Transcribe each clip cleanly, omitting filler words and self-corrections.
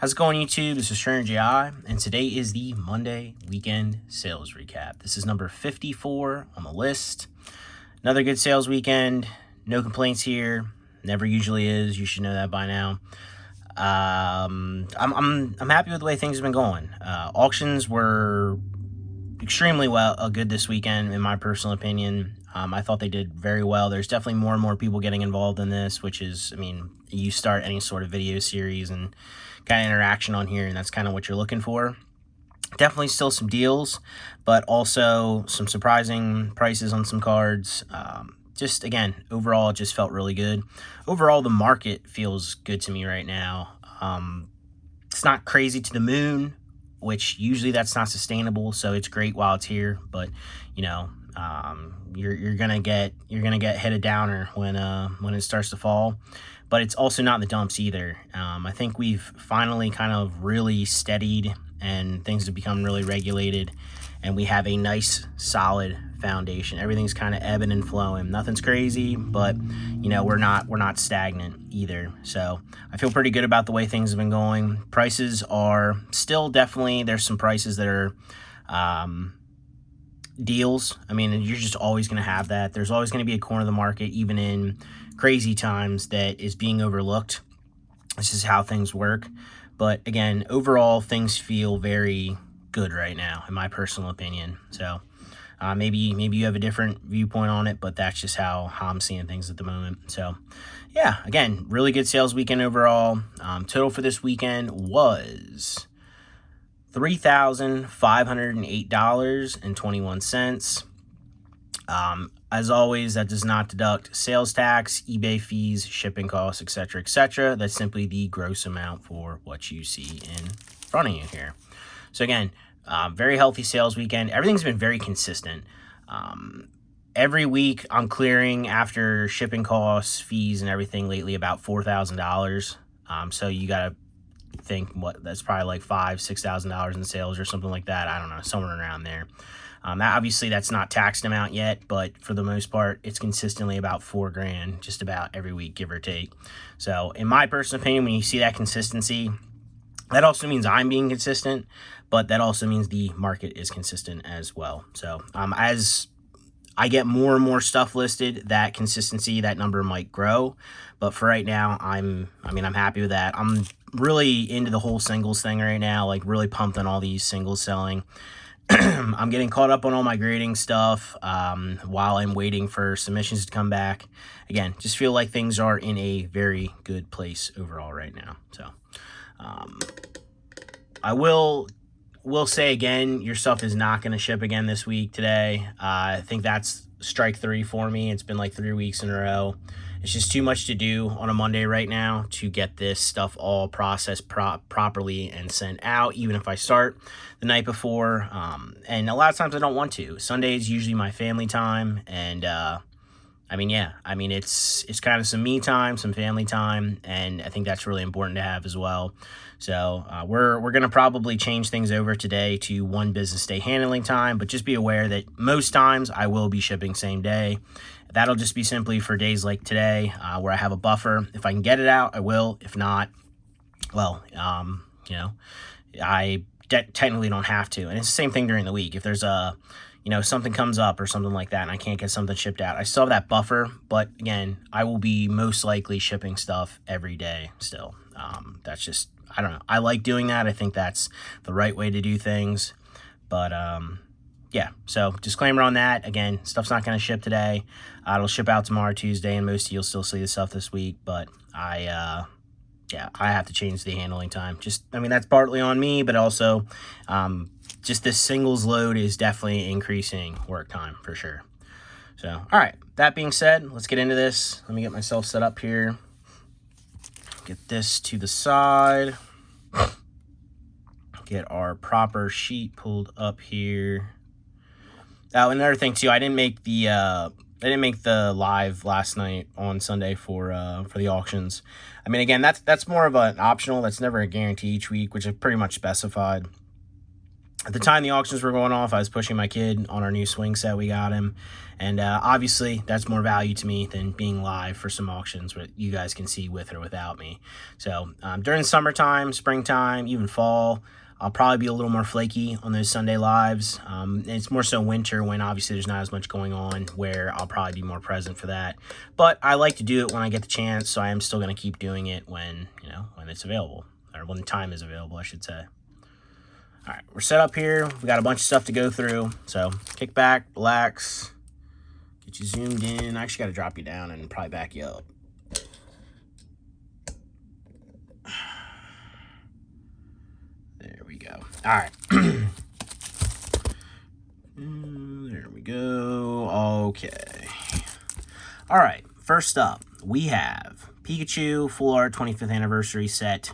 How's it going, YouTube? This is Stranger GI, and today is the Monday weekend sales recap. This is number 54 on the list. Another good sales weekend. No complaints here. Never usually is. You should know that by now. I'm happy with the way things have been going. Auctions were extremely good this weekend, in my personal opinion. I thought they did very well. There's definitely more and more people getting involved in this, which is, you start any sort of video series and kind of interaction on here, and that's kind of what you're looking for. Definitely still some deals, but also some surprising prices on some cards. Just, again, overall, it just felt really good. Overall, the market feels good to me right now. It's not crazy to the moon, which usually that's not sustainable, so it's great while it's here, but, you're gonna get hit a downer when it starts to fall. But it's also not in the dumps either. I think we've finally kind of really steadied and things have become really regulated, and we have a nice solid foundation. Everything's kind of ebbing and flowing. Nothing's crazy, but we're not stagnant either. So I feel pretty good about the way things have been going. Prices are still definitely, there's some prices that are deals. You're just always going to have that. There's always going to be a corner of the market, even in crazy times, that is being overlooked. This is how things work. But again, overall, things feel very good right now, in my personal opinion. So maybe you have a different viewpoint on it, but that's just how I'm seeing things at the moment. So yeah, again, really good sales weekend overall. Total for this weekend was $3,508.21. As always, that does not deduct sales tax, eBay fees, shipping costs, etc., etc. That's simply the gross amount for what you see in front of you here. So again, very healthy sales weekend. Everything's been very consistent. Every week I'm clearing, after shipping costs, fees, and everything, lately about $4,000. So you gotta think, that's probably like $5,000-$6,000 in sales or something like that. I don't know, somewhere around there. Obviously that's not taxed amount yet, but for the most part, it's consistently about $4,000 just about every week, give or take. So in my personal opinion, when you see that consistency, that also means I'm being consistent, but that also means the market is consistent as well. So as I get more and more stuff listed, that consistency, that number might grow. But for right now, I'm happy with that. I'm really into the whole singles thing right now, like really pumped on all these singles selling. I'm getting caught up on all my grading stuff while I'm waiting for submissions to come back. Again, just feel like things are in a very good place overall right now. So I will say again, your stuff is not going to ship again this week today. I think that's strike 3 for me. It's been like 3 weeks in a row. It's just too much to do on a Monday right now to get this stuff all processed properly and sent out, even if I start the night before. And a lot of times I don't want to. Sunday is usually my family time, and it's kind of some me time, some family time, and I think that's really important to have as well. So we're going to probably change things over today to 1 business day handling time, but just be aware that most times I will be shipping same day. That'll just be simply for days like today, where I have a buffer. If I can get it out, I will. If not, well, I technically don't have to. And it's the same thing during the week. If there's something comes up or something like that and I can't get something shipped out, I still have that buffer. But again, I will be most likely shipping stuff every day still. That's just, I don't know. I like doing that. I think that's the right way to do things. But yeah, so disclaimer on that. Again, stuff's not going to ship today. It'll ship out tomorrow, Tuesday, and most of you'll still see the stuff this week. But I have to change the handling time. That's partly on me, but also just this singles load is definitely increasing work time for sure. So, all right, that being said, let's get into this. Let me get myself set up here. Get this to the side. Get our proper sheet pulled up here. Oh, another thing too, I didn't make the live last night on Sunday for the auctions. Again, that's more of an optional. That's never a guarantee each week, which is pretty much specified. At the time the auctions were going off, I was pushing my kid on our new swing set we got him. And obviously, that's more value to me than being live for some auctions where you guys can see with or without me. So during summertime, springtime, even fall, I'll probably be a little more flaky on those Sunday lives. It's more so winter when obviously there's not as much going on, where I'll probably be more present for that. But I like to do it when I get the chance, so I am still going to keep doing it when it's available, or when the time is available, I should say. All right, we're set up here. We got a bunch of stuff to go through. So kick back, relax, get you zoomed in. I actually got to drop you down and probably back you up. There we go. All right. There we go. Okay. All right, first up, we have Pikachu Full Art 25th Anniversary Set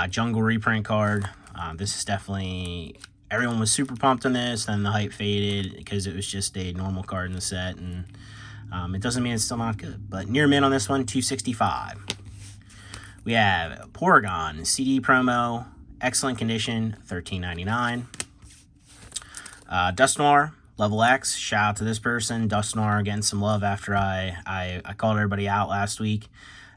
Jungle reprint card. This is definitely, everyone was super pumped on this, then the hype faded because it was just a normal card in the set, and it doesn't mean it's still not good. But near mint on this one, $265. We have Porygon CD promo, excellent condition, $13.99. Dusknoir, level X, shout out to this person. Dusknoir getting some love after I called everybody out last week.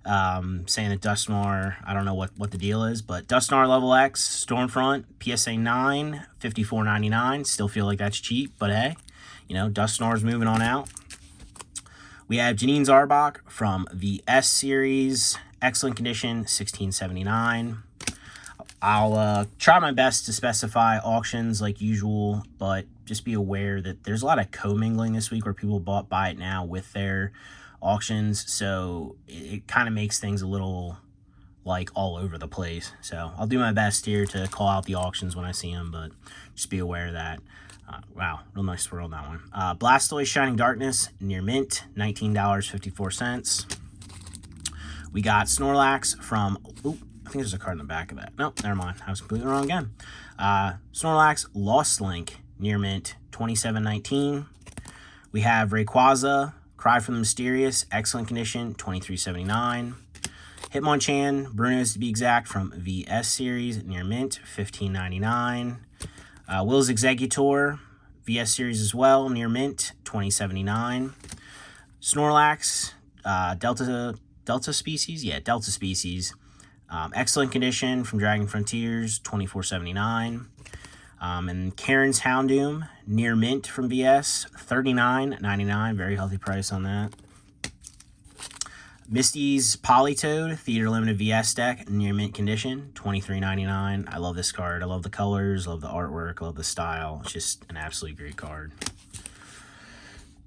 Saying that Dusknoir, I don't know what the deal is, but Dusknoir level X, Stormfront, PSA 9, $54.99. Still feel like that's cheap, but hey, Dusknoir's moving on out. We have Janine Zarbach from the S series, excellent condition, $16.79. I'll try my best to specify auctions like usual, but just be aware that there's a lot of commingling this week where people buy it now with their auctions, so it kind of makes things a little like all over the place. So I'll do my best here to call out the auctions when I see them, but just be aware of that. Wow, real nice swirl on that one. Blastoise Shining Darkness, near mint, $19.54. We got Snorlax from, I think there's a card in the back of that. Nope, never mind. I was completely wrong again. Snorlax Lost Link, near mint, $27.19. We have Rayquaza, Cry from the Mysterious, excellent condition, $23.79. Hitmonchan, Bruno's to be exact, from VS series, near mint, $15.99. Will's Exeggutor, VS series as well, near mint, $20.79. Snorlax, Delta species? Yeah, Delta species. Excellent condition from Dragon Frontiers, $24.79. And Karen's Houndoom, near mint from VS, $39.99. Very healthy price on that. Misty's Politoed, Theater Limited VS deck, near mint condition, $23.99. I love this card. I love the colors, love the artwork, love the style. It's just an absolutely great card.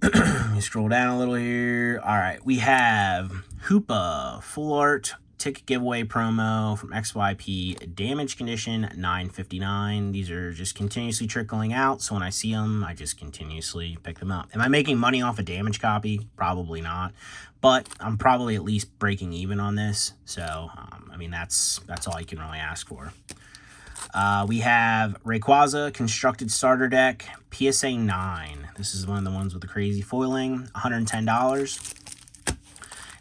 Let me scroll down a little here. All right, we have Hoopa Full Art Ticket Giveaway promo from XYP, damage condition, $9.59. These are just continuously trickling out, so when I see them, I just continuously pick them up. Am I making money off a damage copy? Probably not, but I'm probably at least breaking even on this, so I mean, that's all you can really ask for. We have Rayquaza Constructed Starter Deck, PSA 9. This is one of the ones with the crazy foiling, $110.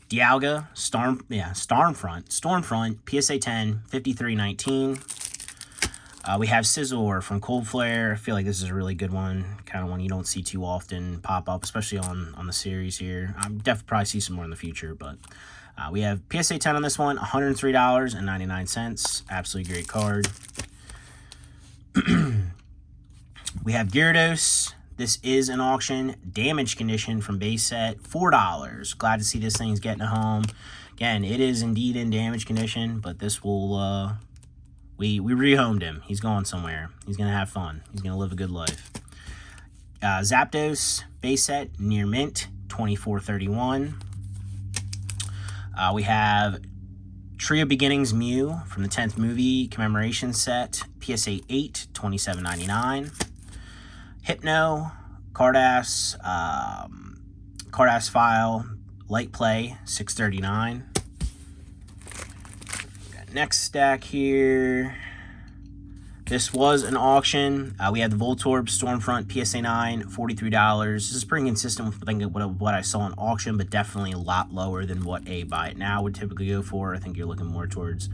Dialga, Stormfront, PSA 10, $53.19. We have Scizor from Cold Flare. I feel like this is a really good one, kind of one you don't see too often pop up, especially on the series here. I'm definitely probably see some more in the future, but we have PSA 10 on this one, $103.99. Absolutely great card. We have Gyarados. This is an auction, damage condition from base set, $4. Glad to see this thing's getting a home. Again, it is indeed in damage condition, but this will, we rehomed him. He's going somewhere. He's going to have fun. He's going to live a good life. Zapdos, base set, near mint, $24.31. We have Tree of Beginnings Mew from the 10th movie commemoration set, PSA 8, $27.99. Hypno, Cardass File, Light Play, $6.39. Next stack here. This was an auction. We had the Voltorb Stormfront PSA 9, $43. This is pretty consistent with what I saw in auction, but definitely a lot lower than what a buy it now would typically go for. I think you're looking more towards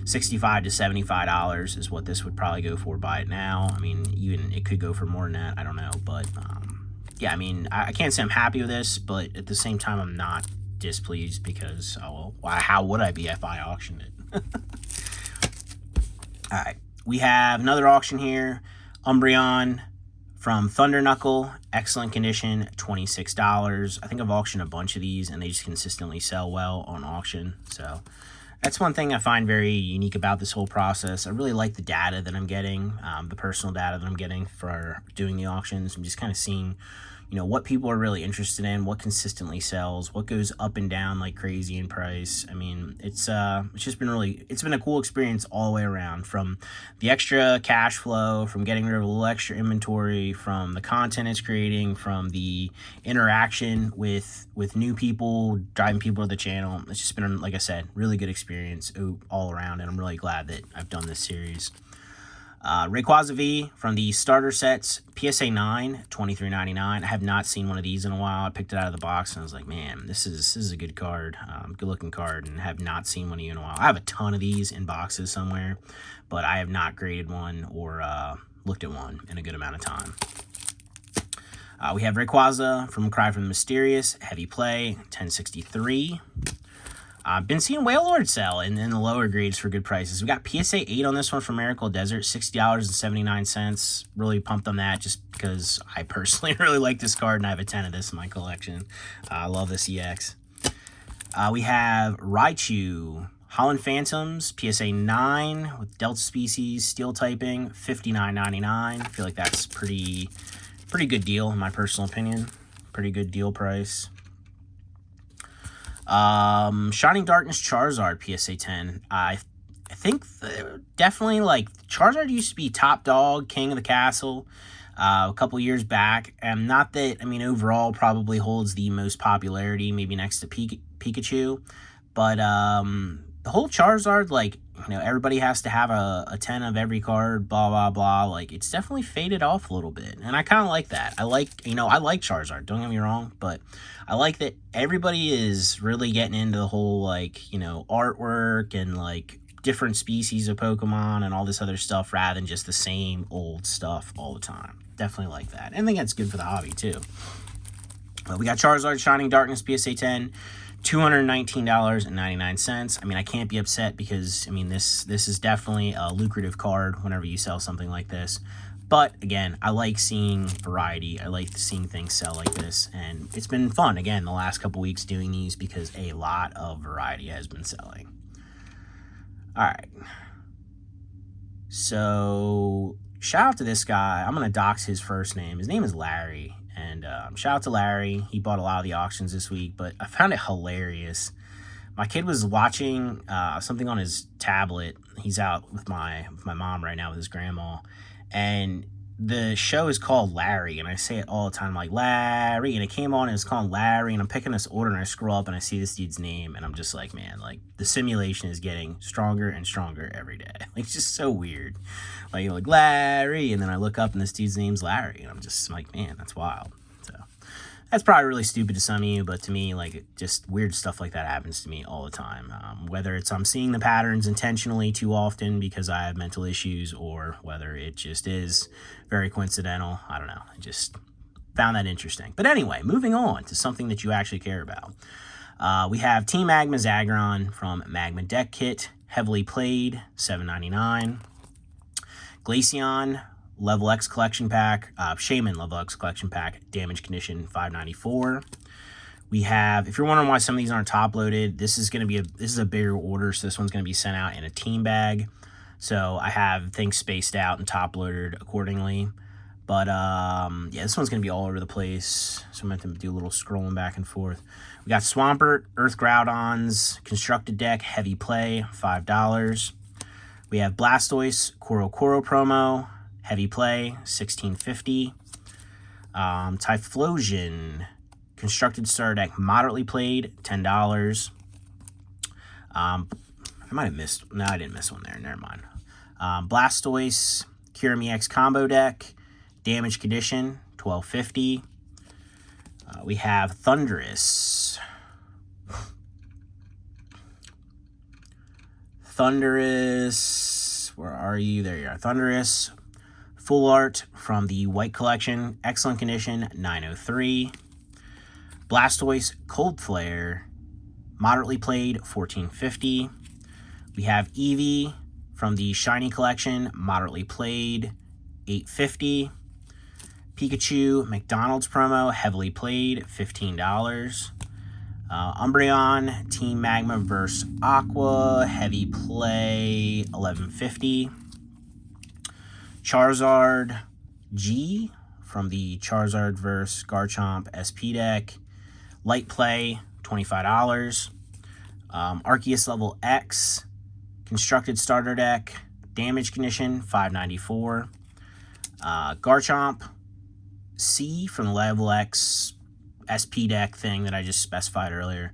$65 to $75 is what this would probably go for by it now. I mean, even it could go for more than that. I don't know. But, yeah, I mean, I can't say I'm happy with this, but at the same time, I'm not displeased because, oh, well, how would I be if I auctioned it? All right. We have another auction here. Umbreon from Thunder Knuckle. Excellent condition, $26. I think I've auctioned a bunch of these, and they just consistently sell well on auction. So that's one thing I find very unique about this whole process. I really like the data that I'm getting, the personal data that I'm getting for doing the auctions. I'm just kind of seeing, you know, what people are really interested in, what consistently sells, what goes up and down like crazy in price. I mean, it's just been it's been a cool experience all the way around, from the extra cash flow, from getting rid of a little extra inventory, from the content it's creating, from the interaction with new people, driving people to the channel. It's just been, like I said, really good experience all around, and I'm really glad that I've done this series. Rayquaza V from the starter sets, PSA 9, $23.99. I have not seen one of these in a while. I picked it out of the box and I was like, man, this is a good card, good looking card, and have not seen one of you in a while. I have a ton of these in boxes somewhere, but I have not graded one or looked at one in a good amount of time. We have Rayquaza from Cry from the Mysterious, heavy play, $10.63. I've been seeing Wailord sell in the lower grades for good prices. We got PSA 8 on this one from Miracle Desert, $60.79. Really pumped on that just because I personally really like this card, and I have a 10 of this in my collection. I love this EX. We have Raichu, Holland Phantoms, PSA 9 with Delta Species, Steel typing, $59.99. I feel like that's pretty good deal in my personal opinion. Pretty good deal price. Shining Darkness Charizard, PSA 10. I think definitely, like, Charizard used to be top dog, king of the castle, a couple years back. And not that, I mean, overall probably holds the most popularity, maybe next to Pikachu. But, the whole Charizard, like, you know, everybody has to have a 10 of every card, blah, blah, blah. Like, it's definitely faded off a little bit. And I kind of like that. I like Charizard, don't get me wrong. But I like that everybody is really getting into the whole, like, you know, artwork and, like, different species of Pokemon and all this other stuff rather than just the same old stuff all the time. Definitely like that. And I think that's good for the hobby, too. We got Charizard Shining Darkness, PSA 10. $219.99. I mean, I can't be upset because, I mean, this is definitely a lucrative card whenever you sell something like this. But, again, I like seeing variety. I like seeing things sell like this. And it's been fun, again, the last couple weeks doing these because a lot of variety has been selling. All right. So, shout out to this guy. I'm going to dox his first name. His name is Larry. And shout out to Larry. He bought a lot of the auctions this week, but I found it hilarious. My kid was watching something on his tablet. He's out with my mom right now with his grandma. And the show is called Larry, and I say it all the time, like, Larry, and it came on and it's called Larry, and I'm picking this order, and I scroll up and I see this dude's name, and I'm just like, man, like, the simulation is getting stronger and stronger every day. Like, it's just so weird. Like, you're like, Larry, and then I look up and this dude's name's Larry, and I'm just like, man, that's wild. So that's probably really stupid to some of you, but to me, like, just weird stuff like that happens to me all the time. Whether it's I'm seeing the patterns intentionally too often because I have mental issues, or whether it just is very coincidental. I don't know. I just found that interesting. But anyway, moving on to something that you actually care about. We have Team Magma Zagron from Magma Deck Kit, heavily played, $7.99. Glaceon Level X Collection Pack, Shaman Level X Collection Pack, damage condition, $5.94. We have, if you're wondering why some of these aren't top loaded, this is a bigger order, so this one's going to be sent out in a team bag. So I have things spaced out and top loaded accordingly. But yeah, this one's going to be all over the place. So I'm going to have to do a little scrolling back and forth. We got Swampert, Earth Groudons, Constructed Deck, heavy play, $5. We have Blastoise, Koro promo, heavy play, $16.50. Typhlosion, Constructed Starter Deck, moderately played, $10. I might have missed, no, I didn't miss one there, never mind. Blastoise, Kyurem EX Combo Deck, damage condition, $12.50. We have Thundurus Thunderous. Where are you? There you are. Thunderous. Full art from the White Collection. Excellent condition, 903. Blastoise Cold Flare. Moderately played, 1450. We have Eevee from the Shiny Collection. Moderately played, 850. Pikachu McDonald's promo. Heavily played, $15. Umbreon Team Magma vs. Aqua. Heavy play, $11.50. Charizard G from the Charizard vs. Garchomp SP deck. Light play, $25. Arceus level X. Constructed starter deck. Damage condition, $5.94. Garchomp C from the level X SP deck thing that I just specified earlier.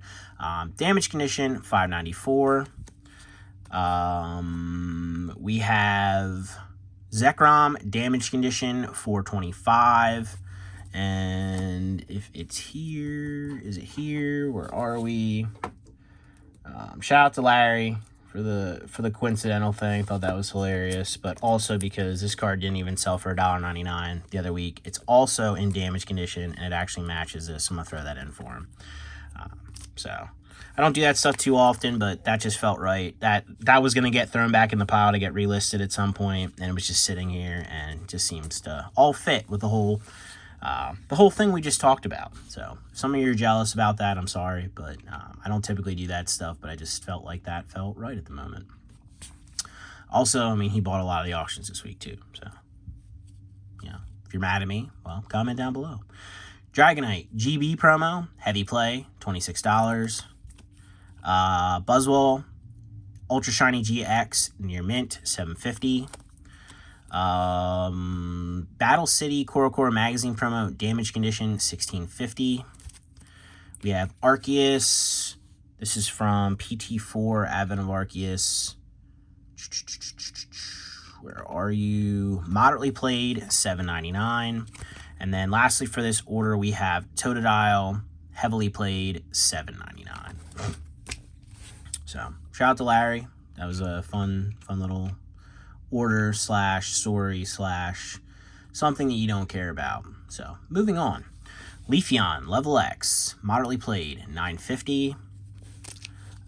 Damage condition, $5.94. We have Zekrom, damage condition, $4.25. And if it's here, is it here? Where are we? Shout out to Larry for the coincidental thing. Thought that was hilarious, but also because this card didn't even sell for $1.99 the other week. It's also in damage condition, and it actually matches this. I'm gonna throw that in for him. So I don't do that stuff too often, but that just felt right. That was gonna get thrown back in the pile to get relisted at some point, and it was just sitting here, and it just seems to all fit with the whole thing we just talked about. So if some of you are jealous about that, I'm sorry, but I don't typically do that stuff, but I just felt like that felt right at the moment. Also, I mean, he bought a lot of the auctions this week too, so yeah. If you're mad at me, well, comment down below. Dragonite GB promo, heavy play, $26. Buzzwole Ultra Shiny GX near mint, $7.50. Battle City Korokoro Magazine promo, damage condition, $16.50. We have Arceus. This is from PT4 Advent of Arceus. Where are you? Moderately played, $7.99. And then lastly for this order, we have Totodile, heavily played, $7.99. So shout out to Larry. That was a fun little order slash story slash something that you don't care about. So moving on. Leafeon, level X, moderately played, $9.50.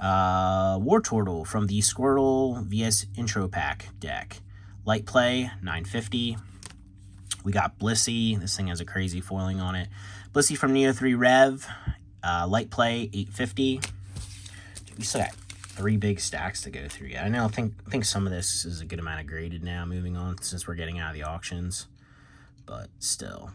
Wartortle from the Squirtle VS Intro Pack deck. Light play, $9.50. We got Blissey. This thing has a crazy foiling on it. Blissey from Neo 3 Rev. Light play, $8.50. We still got 3 big stacks to go through. Yeah, I know. I think some of this is a good amount of graded now. Moving on, since we're getting out of the auctions, but still.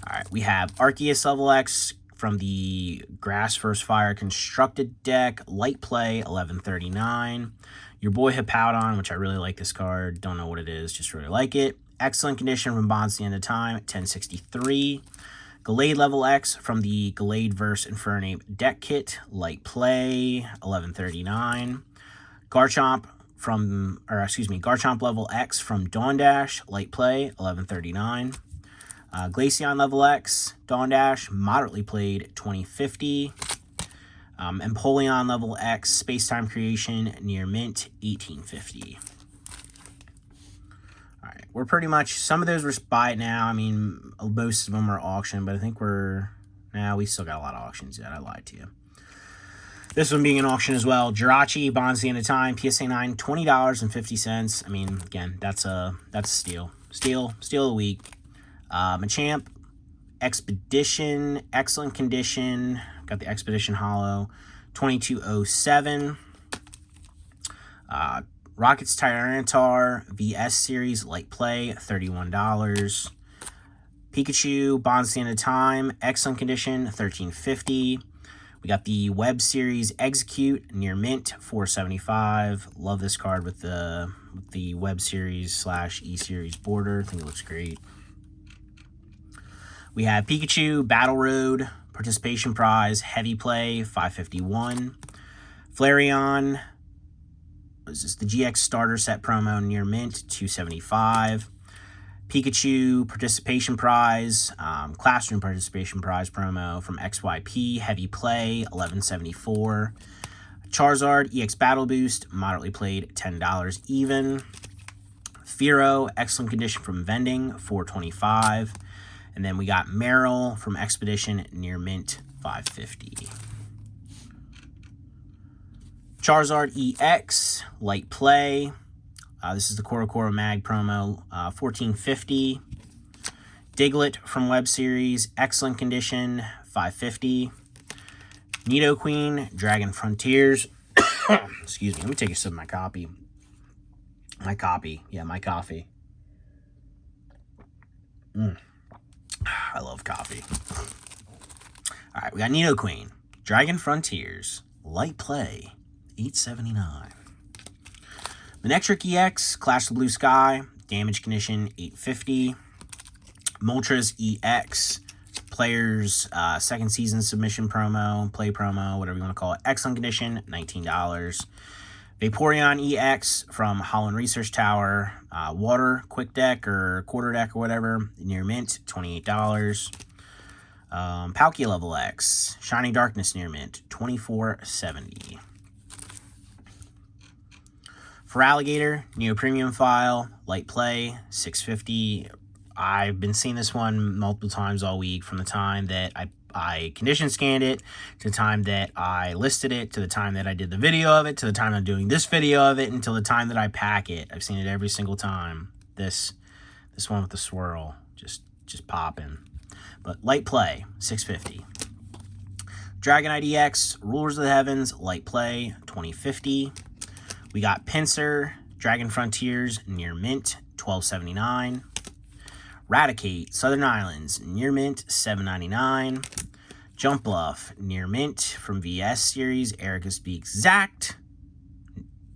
All right, we have Arceus level X from the Grass vs. Fire constructed deck. Light play, $11.39. Your boy Hippowdon, which I really like this card. Don't know what it is, just really like it. Excellent condition from Bonds at the End of Time, $10.63. Gallade level X from the Gallade vs. Infernape deck kit. Light play, $11.39. Garchomp level X from Dawn Dash. Light play, $11.39. Glaceon level X, Dawn Dash, moderately played, $20.50. Empoleon level X, Space Time Creation, near mint, $18.50. All right, we're pretty much, some of those were buy it now. I mean, most of them are auction, but I think we still got a lot of auctions yet. I lied to you. This one being an auction as well. Jirachi, Bonds at the End of Time, PSA 9, $20.50. I mean, again, that's a steal. Steal of the week. Machamp, Expedition, excellent condition. Got the Expedition Hollow, $22.07. Rockets Tyranitar VS Series Light Play, $31. Pikachu, Bonds at the End of Time, excellent condition, $13.50. We got the Web Series Execute near mint, $4.75. Love this card with the Web Series / E Series border. I think it looks great. We have Pikachu, Battle Road, Participation Prize, Heavy Play, $5.51. Flareon, what is this? The GX Starter Set promo near mint, $2.75. Pikachu, Participation Prize, Classroom Participation Prize promo from XYP, Heavy Play, $11.74. Charizard EX Battle Boost, moderately played, $10 even. Fearow, excellent condition from vending, $4.25. And then we got Meryl from Expedition, near mint, $5.50. Charizard EX, light play. This is the Korokoro Mag promo, $14.50. Diglett from Web Series, excellent condition, $5.50. Nidoqueen, Dragon Frontiers. Excuse me, let me take a sip of my coffee. My coffee. I love coffee. All right, we got Nidoqueen, Dragon Frontiers, light play, $8.79. Manectric EX, Clash of Blue Sky, damage condition, $8.50. Moltres EX, Players second season submission promo, play promo, whatever you want to call it, excellent condition, $19. Vaporeon EX from Holland Research Tower, water, quick deck or quarter deck or whatever, near mint, $28. Palkia Level X, Shining Darkness near mint, $24.70. For Alligator, Neo Premium File, light play, $6.50. I've been seeing this one multiple times all week, from the time that I condition scanned it, to the time that I listed it, to the time that I did the video of it, to the time I'm doing this video of it, until the time that I pack it. I've seen it every single time. This one with the swirl, just popping. But light play, $6.50. Dragonite EX, Rulers of the Heavens, light play, $20.50. We got Pinsir, Dragon Frontiers, near mint, $12.79. Raticate, Southern Islands, near mint, $7.99. Jump Bluff, near mint, from VS series, Erica Speaks Zact,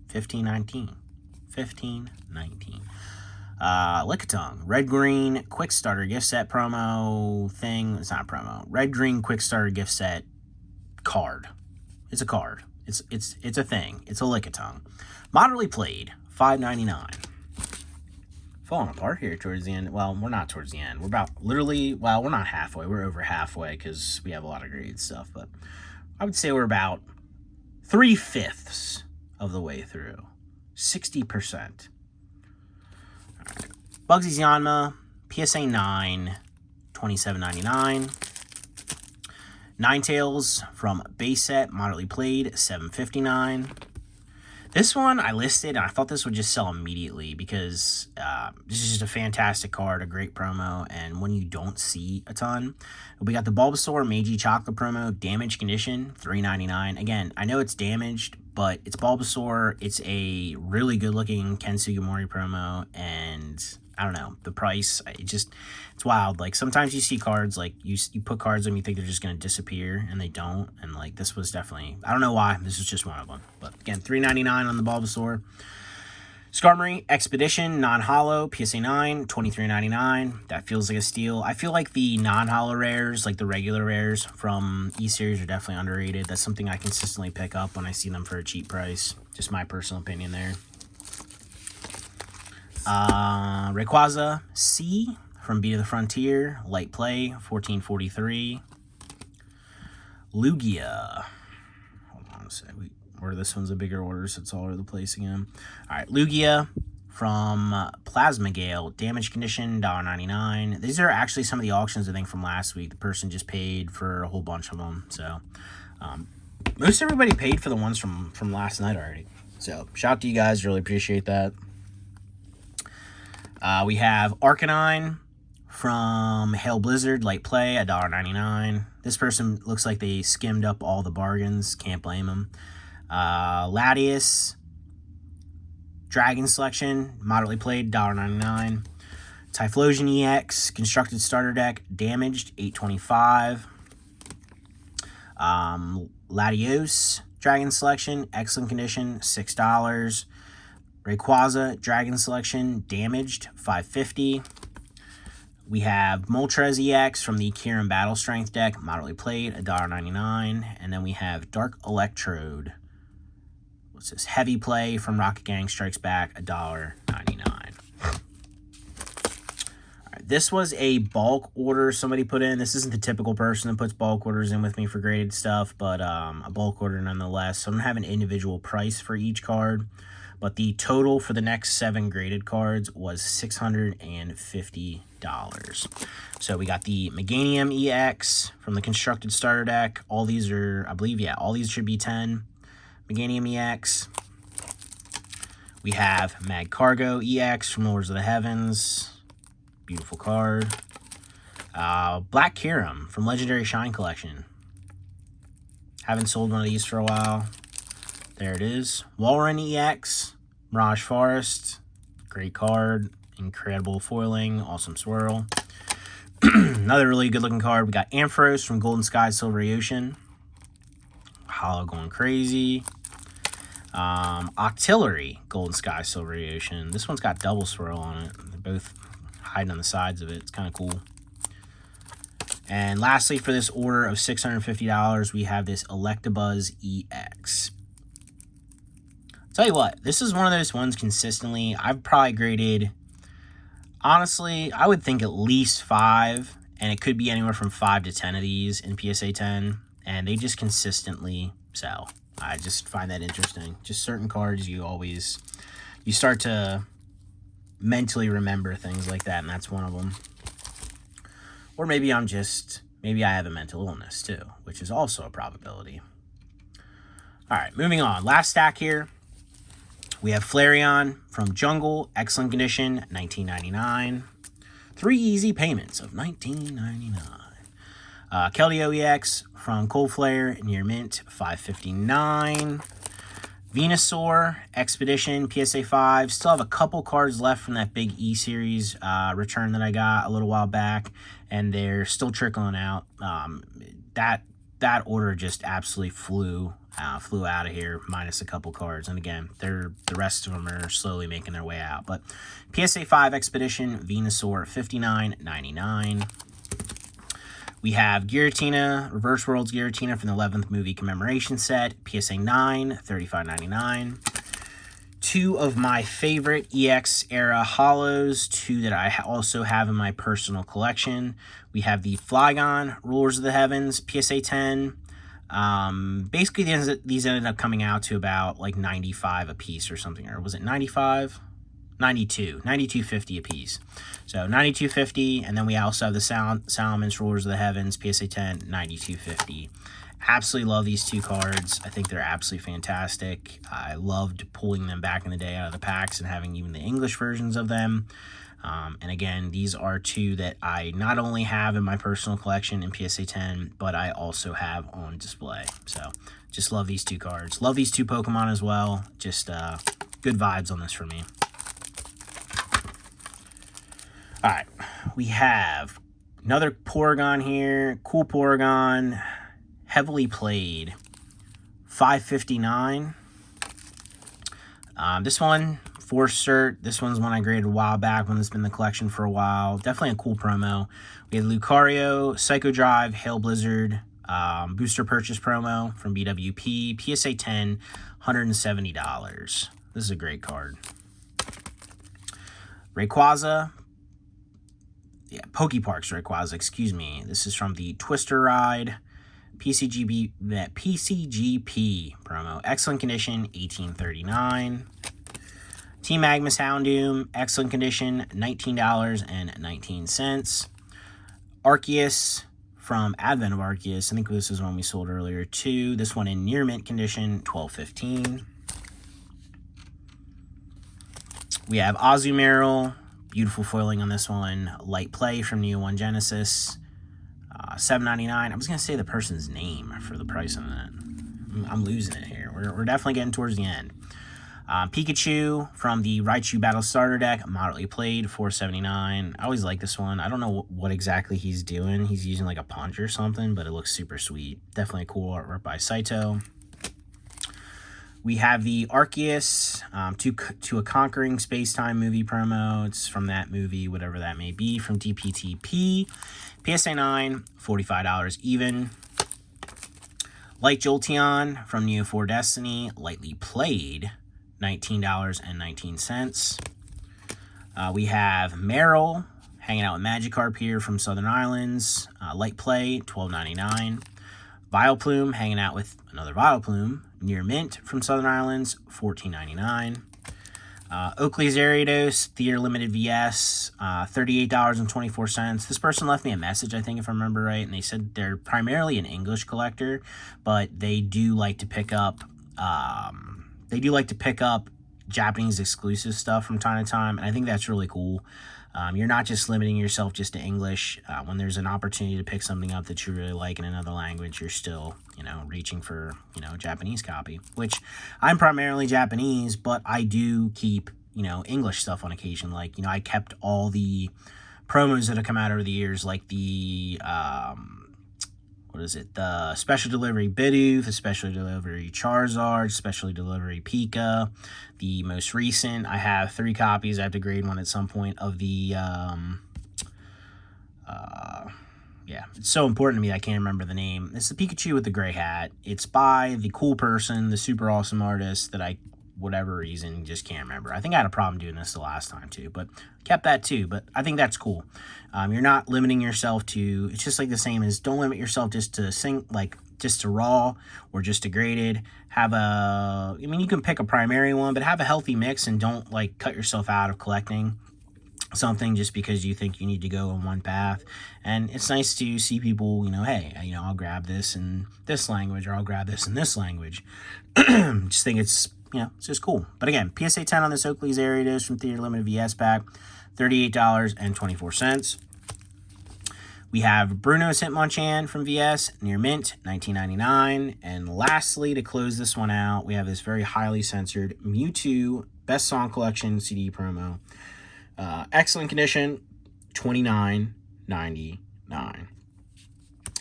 $15.19. Lickitung, Red Green Quick Starter Gift Set promo thing. It's not a promo. Red Green Quick Starter Gift Set card. It's a card. It's a thing. It's a Lickitung. Moderately played, $5.99. Falling apart here towards the end. Well, we're not towards the end. We're about literally, well, we're not halfway. We're over halfway because we have a lot of great stuff. But I would say we're about 3/5 of the way through. 60%. All right. Bugsy's Yanma, PSA 9, $27.99. Ninetales from base set, moderately played, $7.59. This one I listed, and I thought this would just sell immediately because this is just a fantastic card, a great promo, and one you don't see a ton. We got the Bulbasaur Meiji Chocolate promo, damage condition, $3.99. Again, I know it's damaged, but it's Bulbasaur. It's a really good-looking Ken Sugimori promo, and I don't know, the price, it's wild. Like, sometimes you see cards, like, you put cards on them, you think they're just going to disappear, and they don't, and, like, this was definitely, I don't know why, this is just one of them. But, again, $3.99 on the Bulbasaur. Skarmory Expedition, non-holo, PSA 9, $23.99. That feels like a steal. I feel like the non-holo rares, like the regular rares from E-Series, are definitely underrated. That's something I consistently pick up when I see them for a cheap price. Just my personal opinion there. Rayquaza C from Beat of the Frontier, light play, $14.43. Lugia. Hold on a sec. Or this one's a bigger order, so it's all over the place again. All right, Lugia from Plasma Gale, damage condition, $1.99. These are actually some of the auctions, I think, from last week. The person just paid for a whole bunch of them. So, most everybody paid for the ones from last night already. So, shout out to you guys. Really appreciate that. We have Arcanine from Hail Blizzard, light play, $1.99. This person looks like they skimmed up all the bargains. Can't blame them. Latias, Dragon Selection, moderately played, $1.99. Typhlosion EX, Constructed Starter Deck, damaged, $8.25. Latios, Dragon Selection, excellent condition, $6. Rayquaza, Dragon Selection, damaged, $5.50. We have Moltres EX from the Kieran Battle Strength deck, moderately played, $1.99. And then we have Dark Electrode. What's this? Heavy Play from Rocket Gang Strikes Back, $1.99. All right, This was a bulk order somebody put in. This isn't the typical person that puts bulk orders in with me for graded stuff, but a bulk order nonetheless. So I don't have an individual price for each card, but the total for the next 7 graded cards was $650. So we got the Meganium EX from the constructed starter deck. All these are, I believe, yeah, all these should be 10. Meganium EX. We have Mag Cargo EX from Lords of the Heavens. Beautiful card. Black Kirim from Legendary Shine Collection. Haven't sold one of these for a while. There it is. Walrein EX. Mirage Forest. Great card. Incredible foiling. Awesome swirl. Another really good looking card. We got Ampharos from Golden Sky Silvery Ocean. Hollow going crazy. Octillery Golden Sky Silvery Ocean. This one's got double swirl on it. They're both hiding on the sides of it. It's kind of cool. And lastly, for this order of $650, we have this Electabuzz EX. Tell you what, this is one of those ones consistently. I've probably graded, honestly, I would think at least 5, and it could be anywhere from 5 to 10 of these in PSA 10, and they just consistently sell. I just find that interesting. Just certain cards you start to mentally remember things like that, and that's one of them. Or maybe I have a mental illness too, which is also a probability. All right, moving on. Last stack here. We have Flareon from Jungle, excellent condition, $19.99. 3 easy payments of $19.99. Keldeo EX from Cold Flare, near mint, $5.59. Venusaur Expedition PSA 5. Still have a couple cards left from that big E-Series return that I got a little while back, and they're still trickling out. That order just absolutely flew out of here, minus a couple cards. And again, the rest of them are slowly making their way out. But PSA 5 Expedition Venusaur, $59.99. We have Giratina, Reverse Worlds Giratina from the 11th movie commemoration set, PSA 9, $35.99. 2 of my favorite EX era hollows, 2 that I also have in my personal collection. We have the Flygon, Rulers of the Heavens, PSA 10. Basically, these ended up coming out to about like 95 a piece or something, or was it 95? 92.50 a piece. So 92.50, and then we also have the Salamence Rulers of the Heavens PSA 10, 92.50. Absolutely love these 2 cards. I think they're absolutely fantastic. I loved pulling them back in the day out of the packs and having even the English versions of them. And again, these are 2 that I not only have in my personal collection in PSA 10, but I also have on display. So just love these 2 cards. Love these 2 Pokemon as well. Just good vibes on this for me. All right, we have another Porygon here. Cool Porygon, heavily played, $5.59. This one, Force Cert. This one's one I graded a while back when it's been in the collection for a while. Definitely a cool promo. We had Lucario, Psycho Drive, Hail Blizzard, booster purchase promo from BWP, PSA 10, $170. This is a great card. Rayquaza. Yeah, Pokeparks Rayquaza, excuse me. This is from the Twister Ride PCGP promo. Excellent condition, $18.39. Team Magmas Houndoom, excellent condition, $19.19. Arceus from Advent of Arceus. I think this is one we sold earlier too. This one in near mint condition, $12.15. We have Azumarill. Beautiful foiling on this one. Light Play from Neo 1 Genesis. $7.99. I was going to say the person's name for the price on that. I'm losing it here. We're definitely getting towards the end. Pikachu from the Raichu Battle Starter deck. Moderately played. $4.79. I always like this one. I don't know what exactly he's doing. He's using like a punch or something, but it looks super sweet. Definitely cool artwork by Saito. We have the Arceus to a Conquering Space-Time movie promo. It's from that movie, whatever that may be, from DPTP. PSA 9, $45 even. Light Jolteon from Neo 4 Destiny, lightly played, $19.19. We have Meryl, hanging out with Magikarp here from Southern Islands. Light Play, $12.99. Vileplume, hanging out with another Vileplume. Near Mint from Southern Islands, $14.99. Oakley's Ariados, Theater Limited VS, $38.24. This person left me a message, I think, if I remember right, and they said they're primarily an English collector, but they do like to pick up, Japanese exclusive stuff from time to time, and I think that's really cool. You're not just limiting yourself just to English. When there's an opportunity to pick something up that you really like in another language, you're still, reaching for, a Japanese copy, which I'm primarily Japanese, but I do keep, English stuff on occasion. Like, I kept all the promos that have come out over the years, like the, the special delivery Bidoof, the special delivery Charizard, special delivery Pika. The most recent, I have 3 copies. I have to grade one at some point of the, it's so important to me I can't remember the name. It's the Pikachu with the gray hat. It's by the cool person, the super awesome artist that I, whatever reason, just can't remember. I think I had a problem doing this the last time too, but kept that too. But I think that's cool. You're not limiting yourself to, it's just like the same as don't limit yourself just to just to raw or just to graded. You can pick a primary one, but have a healthy mix and don't cut yourself out of collecting something just because you think you need to go in one path. And it's nice to see people, hey, I'll grab this in this language or I'll grab this in this language. Just think it's just cool. But again, PSA 10 on this Oakley's Ariados from Theater Limited VS pack, $38.24. We have Bruno's Hitmonchan from VS, near Mint, $19.99. And lastly, to close this one out, we have this very highly censored Mewtwo Best Song Collection CD promo. Excellent condition, $29.99.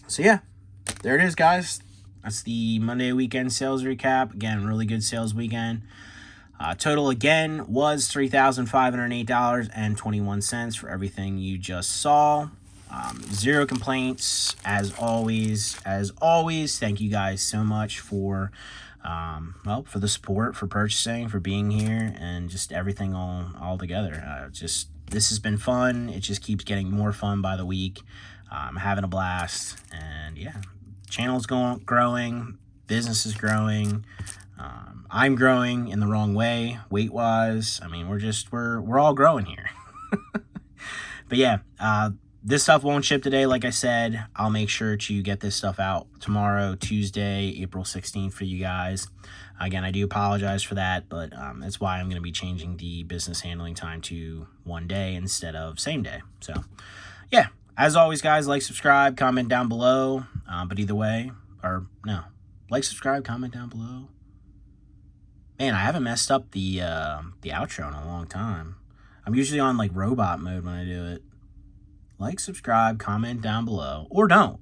So yeah, there it is, guys. That's the Monday weekend sales recap. Again, really good sales weekend. Total again was $3,508.21 for everything you just saw. 0 complaints as always. Thank you guys so much for for the support, for purchasing, for being here, and just everything all together. This has been fun. It just keeps getting more fun by the week. I'm having a blast, and yeah, channel's growing, business is growing. I'm growing in the wrong way, weight-wise. I mean, we're all growing here. But yeah, this stuff won't ship today, like I said. I'll make sure to get this stuff out tomorrow, Tuesday, April 16th for you guys. Again, I do apologize for that, but that's why I'm going to be changing the business handling time to 1 day instead of same day. So, yeah, as always, guys, like, subscribe, comment down below. But either way, like, subscribe, comment down below. Man, I haven't messed up the outro in a long time. I'm usually on robot mode when I do it. Like, subscribe, comment down below, or don't.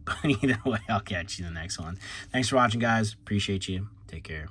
But either way, I'll catch you in the next one. Thanks for watching, guys. Appreciate you. Take care.